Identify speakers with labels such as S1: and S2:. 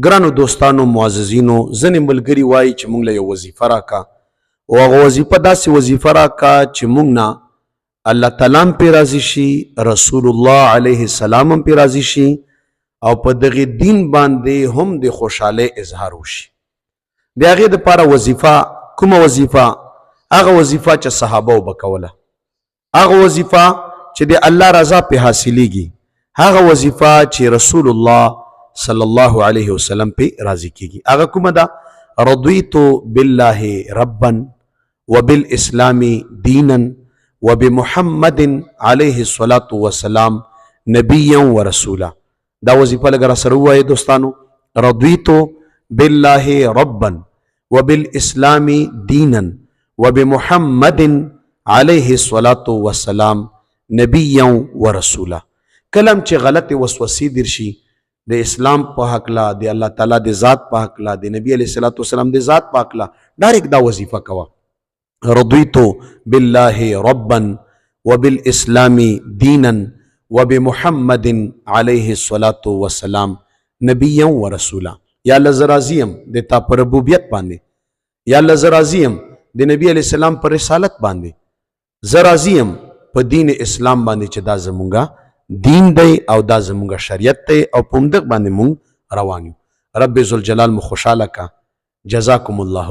S1: ګرانو دوستانو معززینو ځینې ملګري وایي چې موږ له یو وظیفه راکا او هغه وظیفه داسې وظیفه راکا چې موږ نه الله تعالی هم پرې راضي شي، رسول الله علیه السلام هم پرې راضي شي او په دغه دین باندې هم د خوشحاله اظهار وشي. د هغې دپاره وظیفه کومه وظیفه؟ هغه وظیفه چې صحابه به کوله، هغه وظیفه چې د الله رضا پې حاصلیږي، هغه وظیفه چې رسول الله صلی الله علیه وسلم پې راضي کیږي. هغه کومه ده؟ رضیت بالله ربا وبالاسلام دینا وبمحمد علیه الصلاة والسلام نبیا ورسولا. دا وظیفه لږ راسره ووایئ دوستانو. رضیت بالله ربا وبالاسلام دینا وبمحمد علیه الصلاة والسلام نبیا ورسولا. کلم چې غلط وسوسې درشي د اسلام په حقله، د الله تعالی د ذات په حقله، د نبی علیه الصلاة والسلام د ذات په حقله، ډایرکټ دا وظیفه کوه. رضیت بالله ربا وبالاسلام دینا وبمحمد علیه الصلاة والسلام نبیا ورسولا. یا الله زه راضي یم د تا په ربوبیت باندې، یا الله زه راضي یم د نبی علیه السلام په رسالت باندې، زه راضي یم په دین اسلام باندې چې دا زمونږه دین دی او دا زمونږه شریعت دی او په همدغ باندې مونږ روان یو. رب ذوالجلال مو خوشحاله کا. جزاکم الله.